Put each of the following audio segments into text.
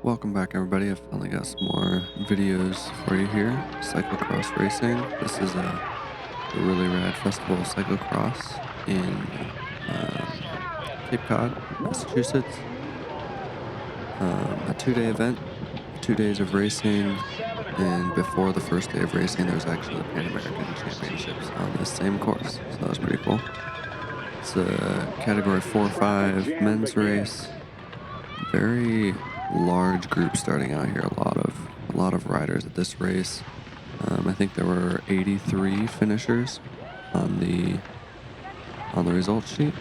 Welcome back, everybody. I've finally got some more videos for you here. Cyclocross racing. This is a really rad festival of cyclocross in Cape Cod, Massachusetts. A 2-day event, 2 days of racing, and before the first day of racing, there's actually the Pan American Championships on this same course, so that was pretty cool. It's a category 4-5 men's race. Very large group starting out here. A lot of riders at this race. I think there were 83 finishers on the results sheet.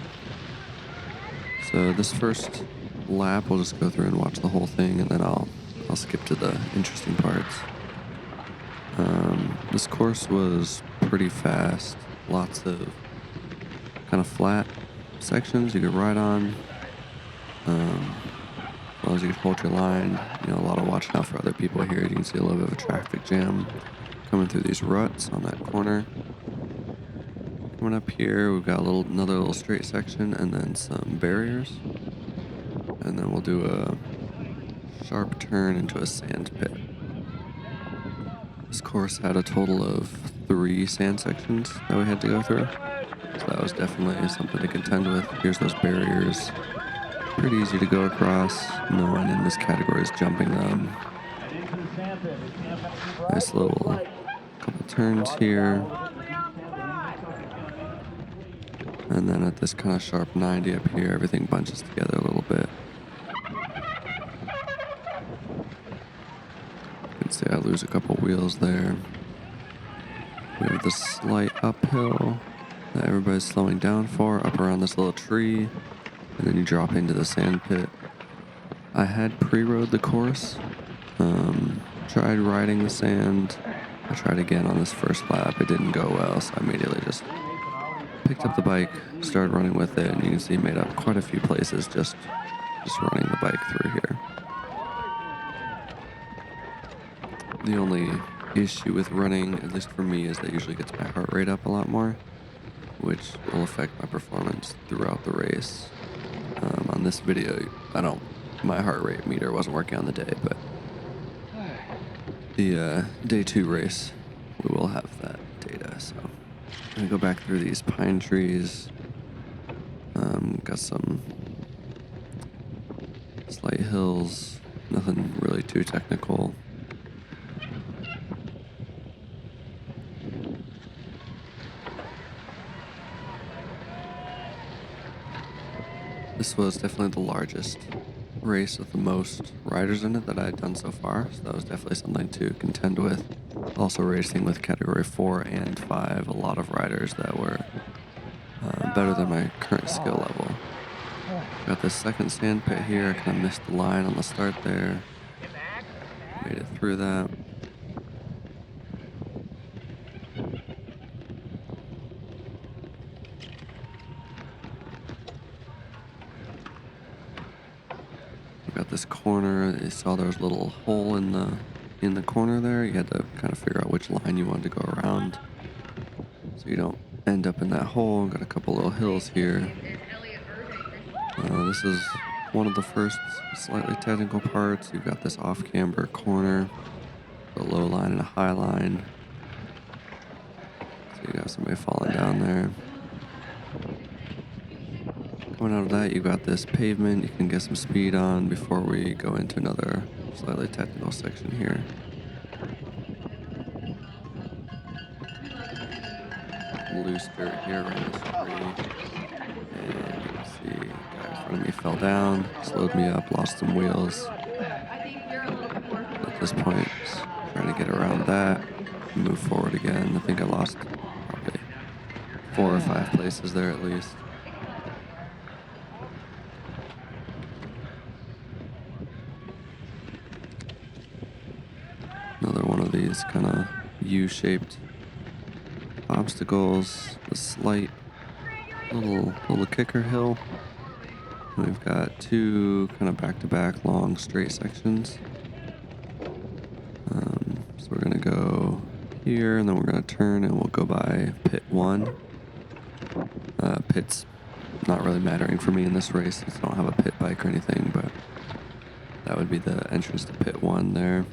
So this first lap, we'll just go through and watch the whole thing, and then I'll skip to the interesting parts. This course was pretty fast. Lots of kind of flat sections you could ride on. As long as you can hold your line, a lot of watching out for other people here. You can see a little bit of a traffic jam coming through these ruts on that corner. Coming up here, we've got another little straight section and then some barriers. And then we'll do a sharp turn into a sand pit. This course had a total of 3 sand sections that we had to go through. So that was definitely something to contend with. Here's those barriers. Pretty easy to go across. No one in this category is jumping them. Nice little couple turns here. And then at this kind of sharp 90 up here, everything bunches together a little bit. You can see I lose a couple wheels there. We have this slight uphill that everybody's slowing down for, up around this little tree. And then you drop into the sand pit. I had pre-rode the course, tried riding the sand. I tried again on this first lap. It didn't go well, so I immediately just picked up the bike, started running with it, and you can see made up quite a few places just running the bike through here. The only issue with running, at least for me, is that usually gets my heart rate up a lot more, which will affect my performance throughout the race. On this video, my heart rate meter wasn't working on the day, but the day 2 race, we will have that data. So I'm gonna go back through these pine trees. Got some slight hills, nothing really too technical. This was definitely the largest race with the most riders in it that I had done so far, so that was definitely something to contend with. Also racing with category 4 and 5, a lot of riders that were better than my current skill level. Got this second sand pit here. I kind of missed the line on the start there. Made it through that. Got this corner. You saw there was a little hole in the corner there. You had to kind of figure out which line you wanted to go around, so you don't end up in that hole. Got a couple little hills here. This is one of the first slightly technical parts. You've got this off-camber corner, a low line and a high line. So you got somebody falling down there. Coming out of that, you got this pavement you can get some speed on before we go into another slightly technical section here. Loose dirt here around this tree. And you can see the guy in front of me fell down, slowed me up, lost some wheels. At this point, trying to get around that, move forward again. I think I lost probably 4 or 5 places there at least. Another one of these kind of U-shaped obstacles, a slight little kicker hill. And we've got 2 kind of back-to-back long straight sections. So we're gonna go here, and then we're gonna turn, and we'll go by pit 1. Pit's not really mattering for me in this race since I don't have a pit bike or anything, but That would be the entrance to pit 1 there.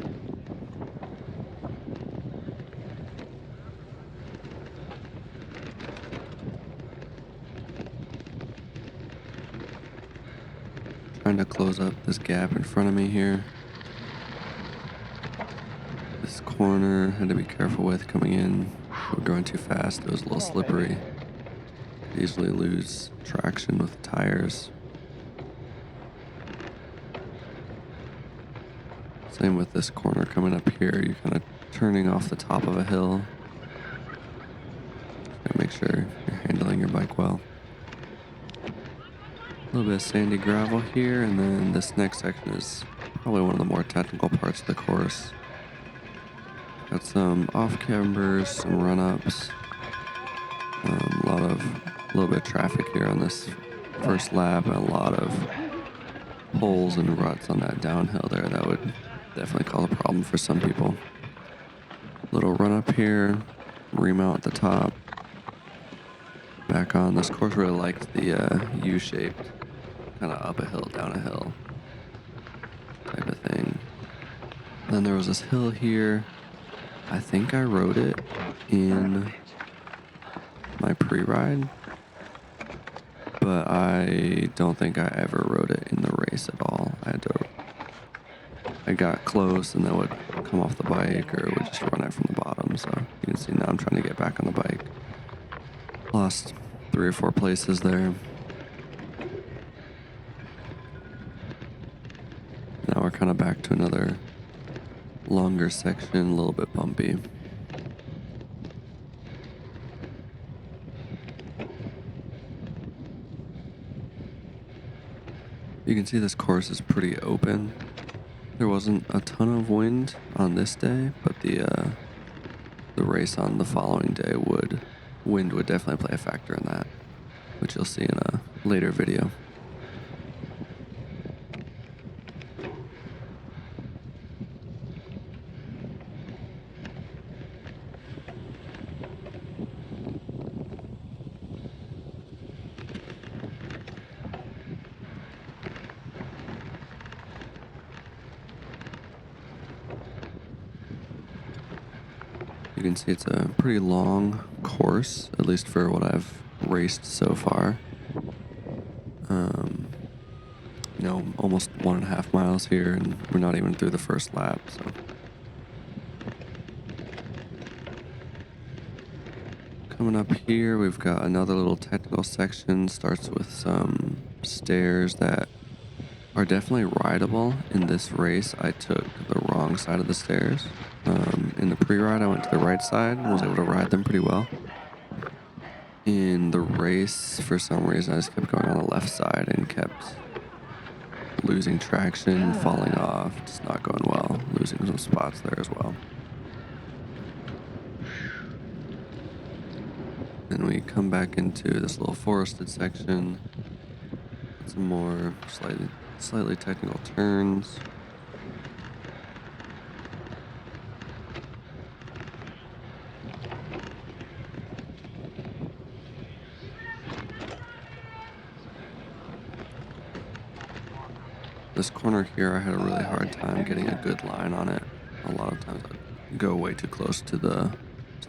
Trying to close up this gap in front of me here. This corner, had to be careful with coming in. We're going too fast. It was a little slippery. Could easily lose traction with the tires. Same with this corner coming up here. You're kind of turning off the top of a hill. Gotta make sure you're handling your bike well. A little bit of sandy gravel here, and then this next section is probably one of the more technical parts of the course. Got some off-cambers, some run-ups, a little bit of traffic here on this first lap, and a lot of holes and ruts on that downhill there. That would definitely cause a problem for some people. Little run-up here, remount at the top. Back on. This course really liked the U-shaped, kind of up a hill, down a hill type of thing. Then there was this hill here. I think I rode it in my pre-ride, but I don't think I ever rode it in the race at all. I got close and then would come off the bike or would just run it from the bottom. So you can see now I'm trying to get back on the bike. Lost 3 or 4 places there. Now we're kind of back to another longer section, a little bit bumpy. You can see this course is pretty open. There wasn't a ton of wind on this day, but the race on the following day wind would definitely play a factor in that, which you'll see in a later video. You can see it's a pretty long course, at least for what I've raced so far. Almost 1.5 miles here, and we're not even through the first lap, so. Coming up here, we've got another little technical section. Starts with some stairs that are definitely rideable. In this race, I took the wrong side of the stairs. In the pre-ride, I went to the right side and was able to ride them pretty well. In the race, for some reason, I just kept going on the left side and kept losing traction, falling off, just not going well, losing some spots there as well. Then we come back into this little forested section, some more slightly technical turns. This corner here, I had a really hard time getting a good line on it. A lot of times I'd go way too close to the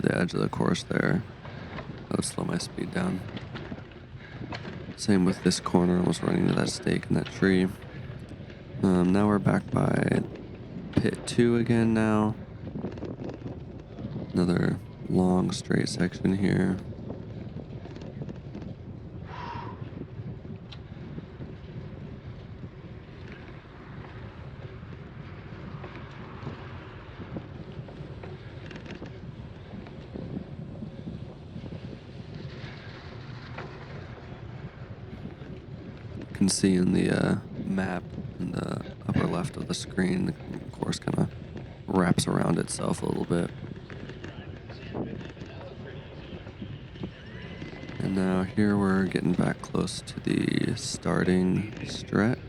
edge of the course there. That would slow my speed down. Same with this corner, almost running into that stake in that tree. Now we're back by pit 2 again now. Another long straight section here. You can see in the map in the upper left of the screen, the course kind of wraps around itself a little bit. And now here we're getting back close to the starting stretch.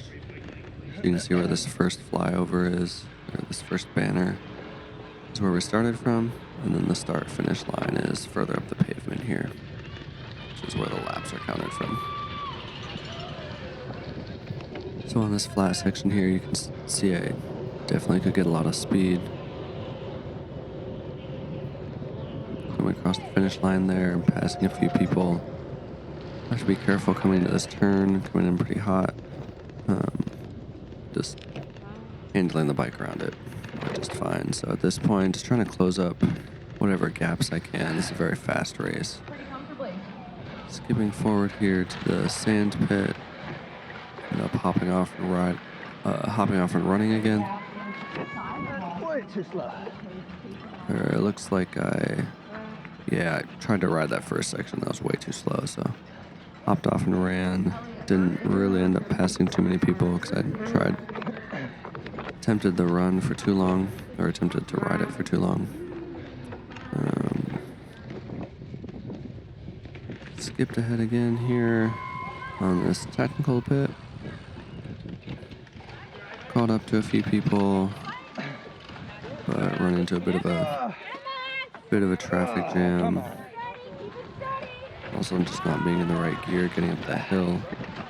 So you can see where this first flyover is, or this first banner is where we started from, and then the start-finish line is further up the pavement here, which is where the laps are counted from. So on this flat section here, you can see I definitely could get a lot of speed. Coming across the finish line there and passing a few people. I have to be careful coming into this turn, coming in pretty hot. Just handling the bike around it just fine. So at this point, just trying to close up whatever gaps I can. This is a very fast race. Skipping forward here to the sand pit. End up hopping off and running again. Way too slow. It looks like I tried to ride that first section. That was way too slow, so hopped off and ran. Didn't really end up passing too many people because I attempted to run for too long, or attempted to ride it for too long. Skipped ahead again here on this technical pit. Caught up to a few people, but run into a bit of a traffic jam. Also, just not being in the right gear, getting up that hill.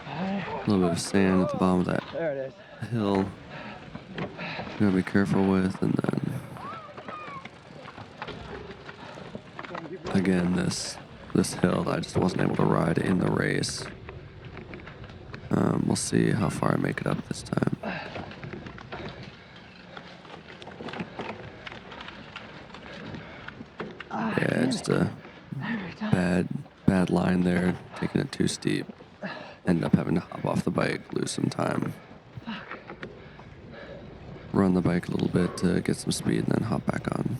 A little bit of sand at the bottom of that hill. Gotta be careful with, and then again this hill that I just wasn't able to ride in the race. We'll see how far I make it up this time. Yeah, just a bad line there, taking it too steep. End up having to hop off the bike, lose some time. Run the bike a little bit to get some speed and then hop back on.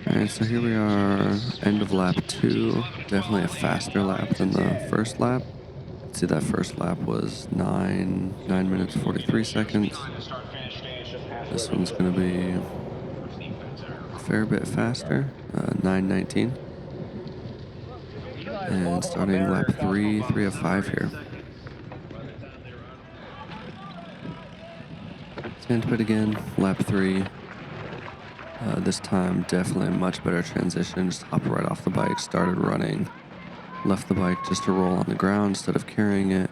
Alright, so here we are, end of lap 2. Definitely a faster lap than the first lap. See, that first lap was 9 minutes 43 seconds. This one's going to be a fair bit faster, 9:19. And starting lap 3 of 5 here. Sand pit again, lap 3. This time, definitely a much better transition. Just hopped right off the bike, started running. Left the bike just to roll on the ground instead of carrying it.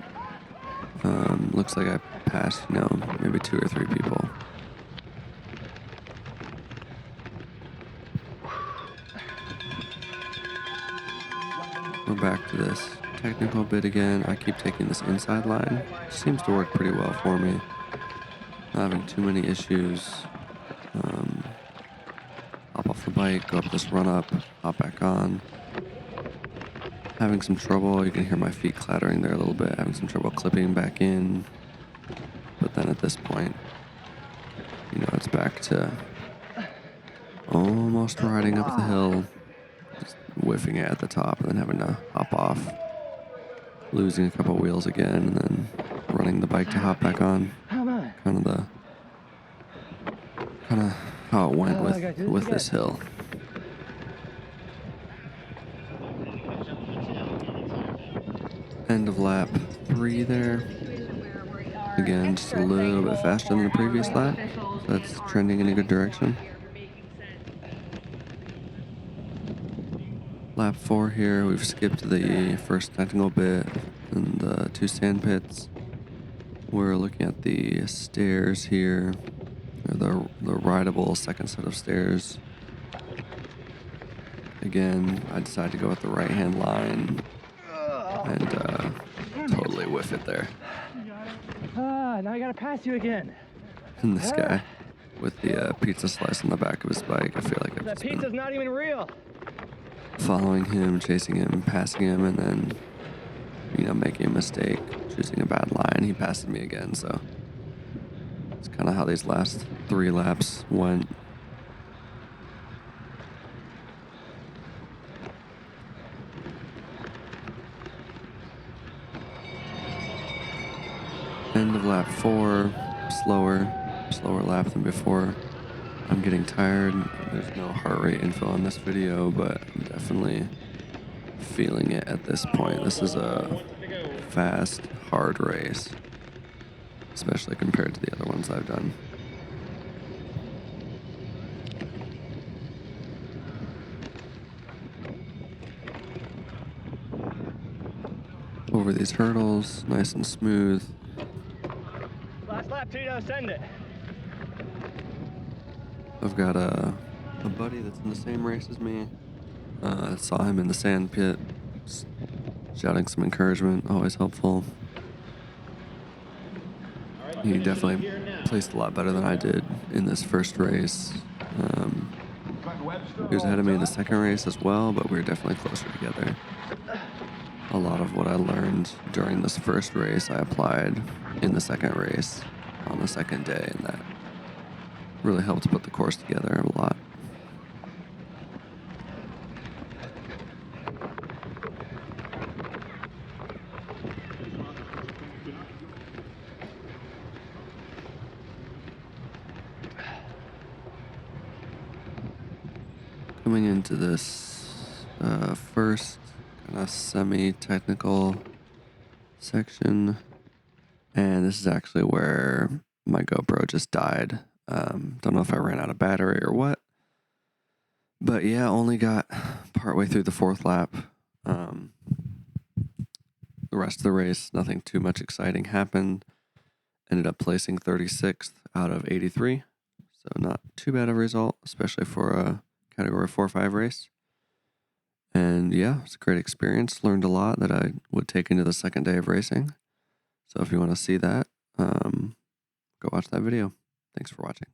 Looks like I passed, maybe 2 or 3 people. We're back to this technical bit again. I keep taking this inside line. Seems to work pretty well for me. Not having too many issues. Hop off the bike, go up this run up, hop back on. Having some trouble, you can hear my feet clattering there a little bit, having some trouble clipping back in. But then at this point, it's back to almost riding up the hill, just whiffing it at the top and then having to hop off, losing a couple wheels again, and then running the bike to hop back on. Kind of how it went with this hill. End of lap 3 there. Again, just a little bit faster than the previous lap. So that's trending in a good direction. Lap 4 here, we've skipped the first technical bit and the 2 sand pits. We're looking at the stairs here, or the rideable second set of stairs. Again, I decided to go with the right-hand line and totally whiff it there. Now I gotta pass you again. And this guy with the pizza slice on the back of his bike, I feel like I've That just been pizza's not even real. following him, chasing him, passing him, and then, making a mistake, choosing a bad line. He passes me again, so it's kind of how these last 3 laps went. End of lap 4, slower lap than before. I'm getting tired. There's no heart rate info on this video, but I'm definitely feeling it at this point. This is a fast, hard race, especially compared to the other ones I've done. Over these these hurdles nice and smooth. Last lap, Tito, send it. I've got a buddy that's in the same race as me. Saw him in the sand pit, shouting some encouragement, always helpful. He definitely placed a lot better than I did in this first race. He was ahead of me in the second race as well, but we were definitely closer together. A lot of what I learned during this first race I applied in the second race on the second day, and that really helped put the course together a lot. Coming into this first kind of semi-technical section, and this is actually where my GoPro just died. Don't know if I ran out of battery or what, but yeah, only got partway through the fourth lap. The rest of the race, nothing too much exciting happened. Ended up placing 36th out of 83, so not too bad of a result, especially for a Category 4-5 race. And yeah, it's a great experience. Learned a lot that I would take into the second day of racing. So if you want to see that, go watch that video. Thanks for watching.